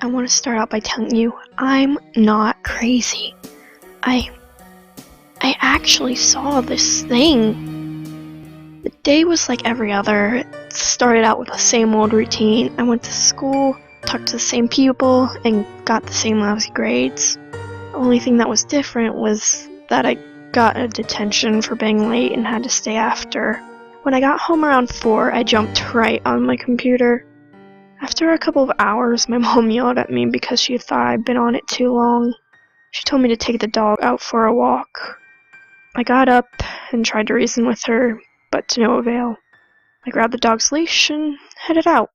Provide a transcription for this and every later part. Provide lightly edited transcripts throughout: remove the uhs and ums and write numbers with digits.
I want to start out by telling you I'm not crazy. I actually saw this thing. The day was like every other. It started out with the same old routine. I went to school, talked to the same people, and got the same lousy grades. The only thing that was different was that I got a detention for being late and had to stay after. When I got home around 4, I jumped right on my computer. After a couple of hours, my mom yelled at me because she thought I'd been on it too long. She told me to take the dog out for a walk. I got up and tried to reason with her, but to no avail. I grabbed the dog's leash and headed out.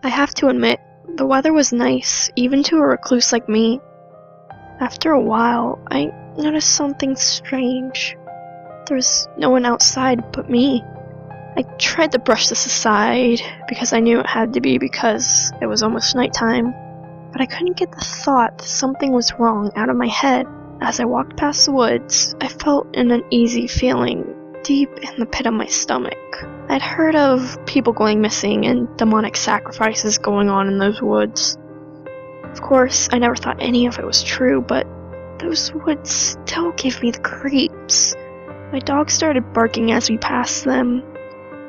I have to admit, the weather was nice, even to a recluse like me. After a while, I noticed something strange. There was no one outside but me. I tried to brush this aside, because I knew it had to be because it was almost nighttime, but I couldn't get the thought that something was wrong out of my head. As I walked past the woods, I felt an uneasy feeling deep in the pit of my stomach. I'd heard of people going missing and demonic sacrifices going on in those woods. Of course, I never thought any of it was true, but those woods still gave me the creeps. My dog started barking as we passed them.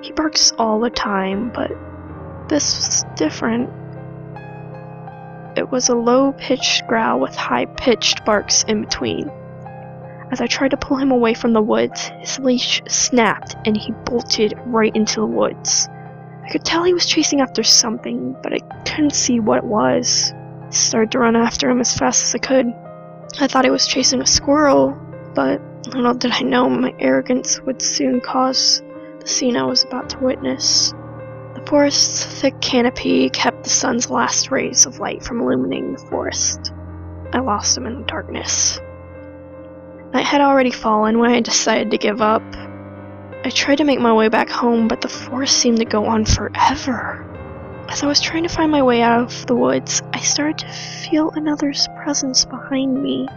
He barks all the time, but this was different. It was a low-pitched growl with high-pitched barks in between. As I tried to pull him away from the woods, his leash snapped and he bolted right into the woods. I could tell he was chasing after something, but I couldn't see what it was. I started to run after him as fast as I could. I thought he was chasing a squirrel, but little did I know my arrogance would soon cause the scene I was about to witness. The forest's thick canopy kept the sun's last rays of light from illuminating the forest. I lost him in the darkness. Night had already fallen when I decided to give up. I tried to make my way back home, but the forest seemed to go on forever. As I was trying to find my way out of the woods, I started to feel another's presence behind me.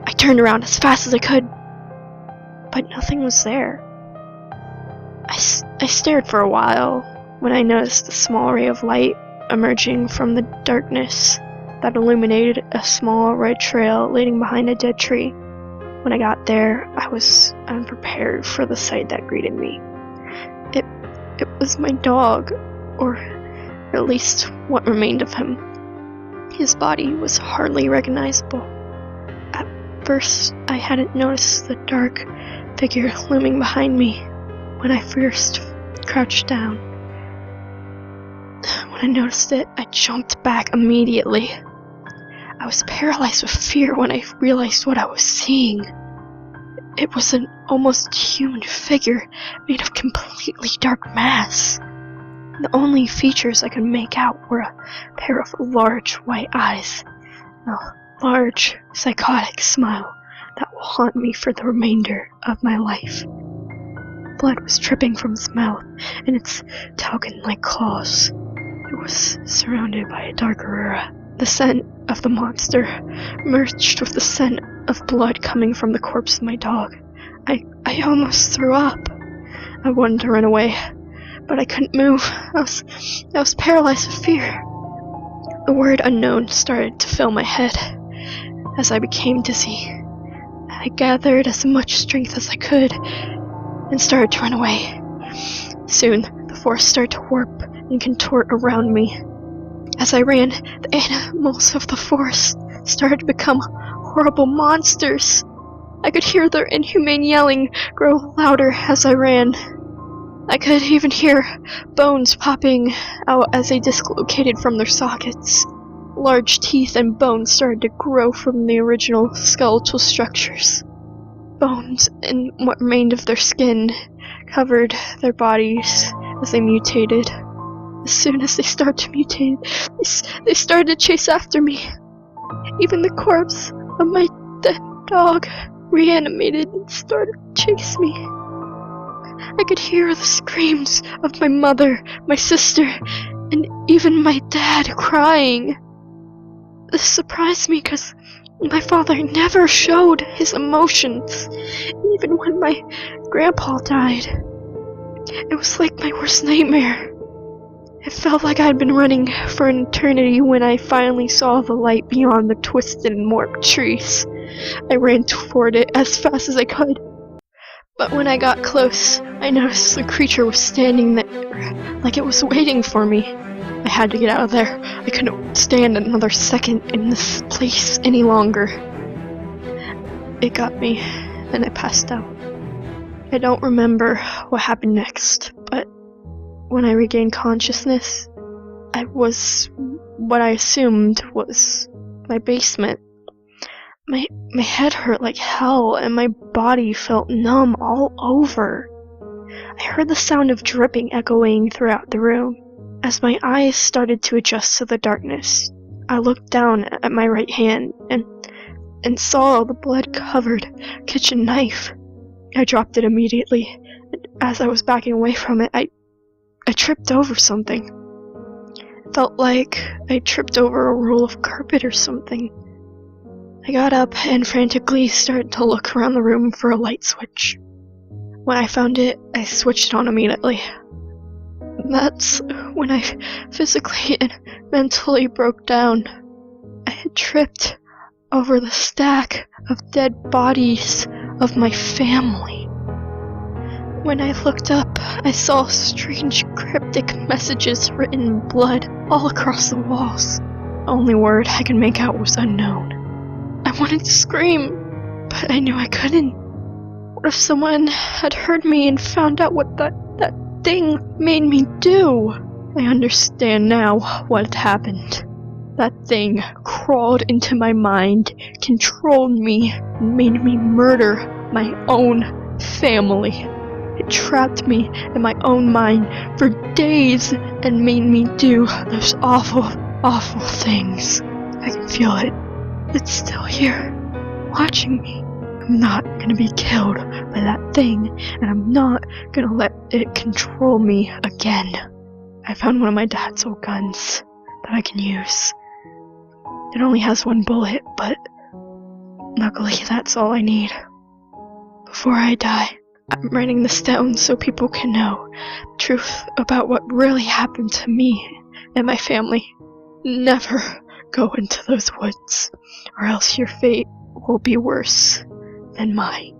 I turned around as fast as I could, but nothing was there. I stared for a while when I noticed a small ray of light emerging from the darkness that illuminated a small red trail leading behind a dead tree. When I got there, I was unprepared for the sight that greeted me. It was my dog, or at least what remained of him. His body was hardly recognizable. At first, I hadn't noticed the dark figure looming behind me when I first crouched down. When I noticed it, I jumped back immediately. I was paralyzed with fear when I realized what I was seeing. It was an almost human figure made of completely dark mass. The only features I could make out were a pair of large white eyes and a large psychotic smile that will haunt me for the remainder of my life. Blood was dripping from its mouth and its talon-like claws. It was surrounded by a dark aurora. The scent of the monster merged with the scent of blood coming from the corpse of my dog. I almost threw up. I wanted to run away, but I couldn't move. I was paralyzed with fear. The word unknown started to fill my head as I became dizzy. I gathered as much strength as I could and started to run away. Soon, the forest started to warp and contort around me. As I ran, the animals of the forest started to become horrible monsters. I could hear their inhumane yelling grow louder as I ran. I could even hear bones popping out as they dislocated from their sockets. Large teeth and bones started to grow from the original skeletal structures. Bones and what remained of their skin covered their bodies as they mutated. As soon as they started to mutate, they started to chase after me. Even the corpse of my dead dog reanimated and started to chase me. I could hear the screams of my mother, my sister, and even my dad crying. This surprised me because my father never showed his emotions, even when my grandpa died. It was like my worst nightmare. It felt like I'd been running for an eternity when I finally saw the light beyond the twisted and warped trees. I ran toward it as fast as I could. But when I got close, I noticed the creature was standing there, like it was waiting for me. I had to get out of there. I couldn't stand another second in this place any longer. It got me, and I passed out. I don't remember what happened next, but when I regained consciousness, I was what I assumed was my basement. My head hurt like hell, and my body felt numb all over. I heard the sound of dripping echoing throughout the room. As my eyes started to adjust to the darkness, I looked down at my right hand and saw the blood-covered kitchen knife. I dropped it immediately, and as I was backing away from it, I tripped over something. It felt like I tripped over a roll of carpet or something. I got up and frantically started to look around the room for a light switch. When I found it, I switched it on immediately. That's when I physically and mentally broke down. I had tripped over the stack of dead bodies of my family. When I looked up, I saw strange cryptic messages written in blood all across the walls. The only word I could make out was unknown. I wanted to scream, but I knew I couldn't. What if someone had heard me and found out what that thing made me do? I understand now what had happened. That thing crawled into my mind, controlled me, and made me murder my own family. It trapped me in my own mind for days and made me do those awful, awful things. I can feel it. It's still here, watching me. I'm not gonna be killed by that thing, and I'm not gonna let it control me again. I found one of my dad's old guns that I can use. It only has one bullet, but luckily that's all I need. Before I die, I'm writing this down so people can know the truth about what really happened to me and my family. Never go into those woods, or else your fate will be worse than mine.